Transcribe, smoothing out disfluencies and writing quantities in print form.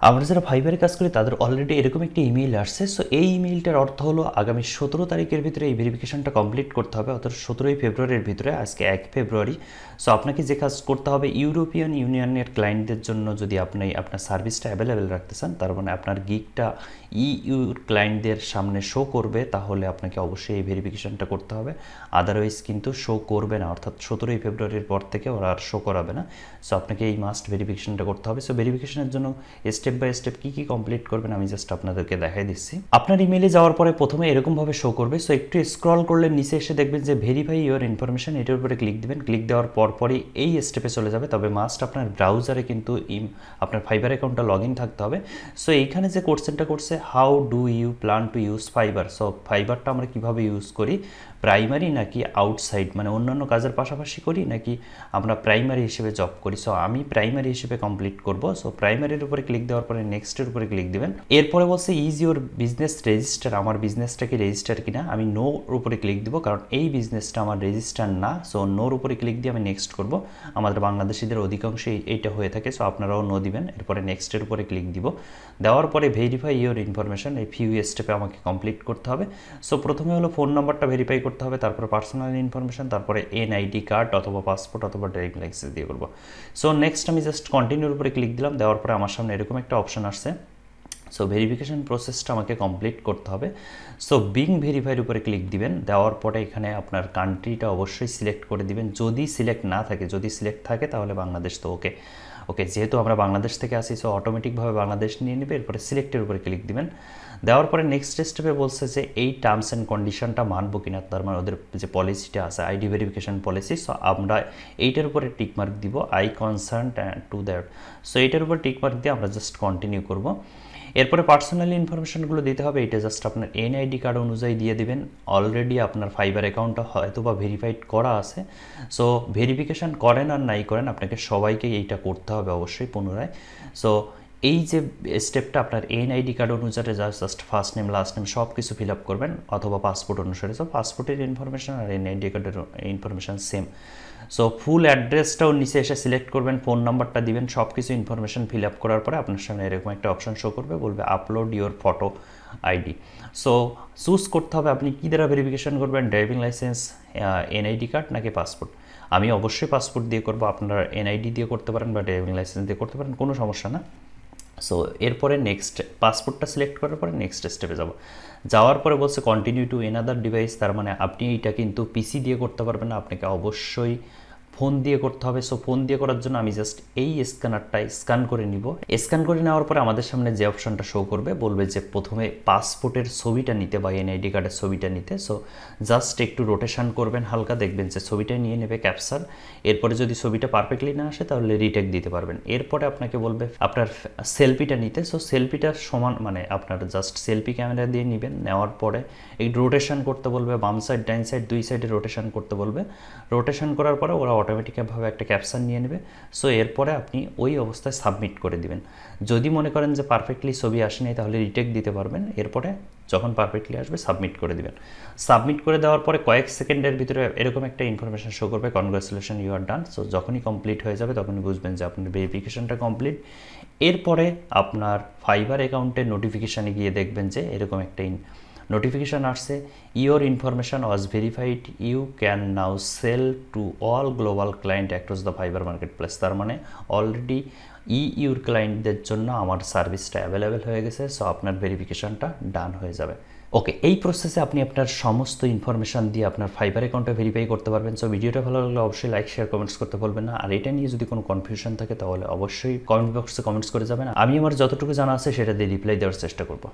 আমরা যারা ফাইবারে কাজ করি তাদের অলরেডি এরকম একটি ইমেইল আসছে। সো এই ইমেইলটার অর্থ হলো আগামী 17 তারিখের ভিতরে এই ভেরিফিকেশনটা কমপ্লিট করতে হবে, অর্থাৎ 17ই ফেব্রুয়ারির ভিতরে। আজকে 1 ফেব্রুয়ারি। সো আপনাকে যে কাজ করতে হবে, ইউরোপিয়ান ইউনিয়নের ক্লায়েন্টদের জন্য যদি আপনি আপনার সার্ভিসটা অ্যাভেলেবেল রাখতে চান, তার মানে আপনার গিগটা ইউর ক্লায়েন্টদের সামনে শো করবে, তাহলে আপনাকে অবশ্যই এই ভেরিফিকেশনটা করতে হবে। আদারওয়াইজ কিন্তু শো করবে না, অর্থাৎ 17ই ফেব্রুয়ারির পর থেকে ওরা আর শো করাবে না। সো আপনাকে এই মাস্ট ভেরিফিকেশনটা করতে হবে। সো ভেরিফিকেশনের জন্য স্টেপ বাই স্টেপ কী কী কমপ্লিট করবেন আমি জাস্ট আপনাদেরকে দেখাই দিচ্ছি। আপনার ইমেইলে যাওয়ার পরে প্রথমে এরকমভাবে শো করবে। সো একটু স্ক্রল করলে নিচে এসে দেখবেন যে ভেরিফাই ইউর ইনফরমেশন, এটার উপরে ক্লিক দিবেন। ক্লিক দেওয়ার পরই এই স্টেপে চলে যাবে। তবে মাস্ট আপনার ব্রাউজারে কিন্তু আপনার ফাইবার অ্যাকাউন্টটা লগ ইন থাকতে হবে। সো এইখানে যে কোশ্চেনটা করছে, how do you plan to use fibre. So ফাইবারটা আমরা কীভাবে ইউজ করি, প্রাইমারি নাকি আউটসাইড, মানে অন্যান্য কাজের পাশাপাশি করি নাকি আমরা প্রাইমারি হিসেবে জব করি। সো আমি প্রাইমারি হিসেবে কমপ্লিট করব। সো প্রাইমারির উপরে ক্লিক দেওয়ার পরে নেক্সটের উপরে ক্লিক দিবেন। এরপরে বলছে ইজ ইউর বিজনেস রেজিস্টার, আমার বিজনেসটা কি রেজিস্টার কিনা। আমি নোর উপরে ক্লিক দিব, কারণ এই বিজনেসটা আমার রেজিস্টার না। সো নোর উপরে ক্লিক দিয়ে আমি নেক্সট করব। আমাদের বাংলাদেশিদের অধিকাংশই এইটা হয়ে থাকে। সো আপনারাও নো দিবেন। এরপরে নেক্সটের উপরে ক্লিক দিব। দেওয়ার পরে ভেরিফাই ইউর ইনফরমেশন, এই ফিউ স্টেপে আমাকে কমপ্লিট করতে হবে। সো প্রথমে হলো ফোন নাম্বারটা ভেরিফাই করতে হবে, তারপরে পার্সোনাল ইনফরমেশন, তারপরে এনআইডি কার্ড অথবা পাসপোর্ট অথবা ড্রাইভিং লাইসেন্স দিয়ে করবো। সো নেক্সট আমি জাস্ট কন্টিনিউর উপরে ক্লিক দিলাম। দেওয়ার পরে আমার সামনে এরকম একটা অপশন আসছে। সো ভেরিফিকেশন প্রসেসটা আমাকে কমপ্লিট করতে হবে। সো বিং ভেরিফাইয়ের উপরে ক্লিক দিবেন। দেওয়ার পরে এখানে আপনার কান্ট্রিটা অবশ্যই সিলেক্ট করে দিবেন। যদি সিলেক্ট না থাকে, যদি সিলেক্ট থাকে তাহলে বাংলাদেশ, তো ওকে ওকে, যেহেতু আমরা বাংলাদেশ থেকে আসি সো অটোমেটিকভাবে বাংলাদেশ নিয়ে নেবে। এরপরে সিলেক্টের উপরে ক্লিক দিবেন। দেওয়ার পরে নেক্সট স্টেপে বলছে যে এই টার্মস অ্যান্ড কন্ডিশনটা মানবো কিনা, তার মানে ওদের যে পলিসিটা আছে আইডি ভেরিফিকেশন পলিসি। সো আমরা এইটার উপরে টিকমার্ক দিব, I concern to that. So এইটার উপরে টিকমার্ক দিয়ে আমরা জাস্ট কন্টিনিউ করব। এরপরে পার্সোনাল ইনফরমেশনগুলো দিতে হবে। এটা জাস্ট আপনার এনআইডি কার্ড অনুযায়ী দিয়ে দিবেন। অলরেডি আপনার ফাইবার অ্যাকাউন্টটা হয়তো বা ভেরিফাইড করা আছে। সো ভেরিফিকেশান করেন আর নাই করেন, আপনাকে সবাইকে এইটা করতে হবে অবশ্যই পুনরায়। সো এই যে স্টেপটা আপনার এনআইডি কার্ড অনুসারে just first name last name সব কিছু ফিল আপ করবেন, অথবা পাসপোর্ট অনুসারে। সো পাসপোর্টের ইনফরমেশান আর এনআইডি কার্ডের ইনফরমেশান সেম। সো ফুল অ্যাড্রেসটাও নিচে এসে সিলেক্ট করবেন, ফোন নাম্বারটা দিবেন, সব কিছু ইনফরমেশান ফিল আপ করার পরে আপনার সামনে এরকম একটা অপশান শো করবে, বলবে upload your photo ID. So choose করতে হবে আপনি কী দ্বারা ভেরিফিকেশান করবেন, ড্রাইভিং লাইসেন্স, এনআইডি কার্ড নাকি পাসপোর্ট। আমি অবশ্যই পাসপোর্ট দিয়ে করবো, আপনারা এনআইডি দিয়ে করতে পারেন বা ড্রাইভিং লাইসেন্স দিয়ে করতে পারেন, কোনো সমস্যা না। সো এরপরে নেক্সট পাসপোর্টটা সিলেক্ট করার পরে নেক্সট স্টেপে যাব। যাওয়ার পরে বলছে কন্টিনিউ টু এনাদার ডিভাইস, তার মানে আপনি এইটা কিন্তু পিসি দিয়ে করতে পারবেন না, আপনাকে অবশ্যই ফোন দিয়ে করতে হবে। সো ফোন দিয়ে করার জন্য আমি জাস্ট এই স্ক্যানারটা স্ক্যান করে নিব। স্ক্যান করে নেওয়ার পরে আমাদের সামনে যে অপশনটা শো করবে, বলবে যে প্রথমে পাসপোর্টের ছবিটা নিতে বা এনআইডি কার্ডের ছবিটা নিতে। সো জাস্ট একটু রোটেশন করবেন হালকা, দেখবেন যে ছবিটা নিয়ে নেবে ক্যাপচার। এরপরে যদি ছবিটা পারফেক্টলি না আসে তাহলে রিটেক দিতে পারবেন। এরপরে আপনাকে বলবে আপনার সেলফিটা নিতে। সো সেলফিটা সমান, মানে আপনার জাস্ট সেলফি ক্যামেরা দিয়ে নেবেন। নেওয়ার পরে একটু রোটেশন করতে বলবে, বাম সাইড ডাইন সাইড দুই সাইডে রোটেশন করতে বলবে। রোটেশন করার পরে ওরা অটোমেটিকভাবে একটা ক্যাপশন নিয়ে নেবে। সো এরপরে আপনি ওই অবস্থায় সাবমিট করে দিবেন। যদি মনে করেন যে পারফেক্টলি ছবি আসেনি তাহলে রিটেক দিতে পারবেন। এরপরে যখন পারফেক্টলি আসবে সাবমিট করে দিবেন। সাবমিট করে দেওয়ার পরে কয়েক সেকেন্ডের ভিতরে এরকম একটা ইনফরমেশন শো করবে, congratulation you are done. So যখনই কমপ্লিট হয়ে যাবে তখনই বুঝবেন যে আপনার ভেরিফিকেশনটা কমপ্লিট। এরপরে আপনার ফাইবার অ্যাকাউন্টের নোটিফিকেশানে গিয়ে দেখবেন যে এরকম একটা নোটিফিকেশান আসছে, your information was verified, you can now sell to all global client across the Fiverr market place. তার মানে অলরেডি ইউর ক্লায়েন্টদের জন্য আমার সার্ভিসটা অ্যাভেলেবেল হয়ে গেছে। সো আপনার ভেরিফিকেশানটা ডান হয়ে যাবে। ওকে, এই প্রসেসে আপনি আপনার সমস্ত ইনফরমেশান দিয়ে আপনার ফাইবার অ্যাকাউন্টে ভেরিফাই করতে পারবেন। সো ভিডিওটা ভালো লাগলে অবশ্যই লাইক শেয়ার কমেন্টস করতে বলবেন না। আর এটা নিয়ে যদি কোনো কনফিউশন থাকে তাহলে অবশ্যই কমেন্ট বক্সে কমেন্টস করে যাবেন। আমি আমার যতটুকু জানা আছে সেটা দিয়ে রিপ্লাই দেওয়ার চেষ্টা করব।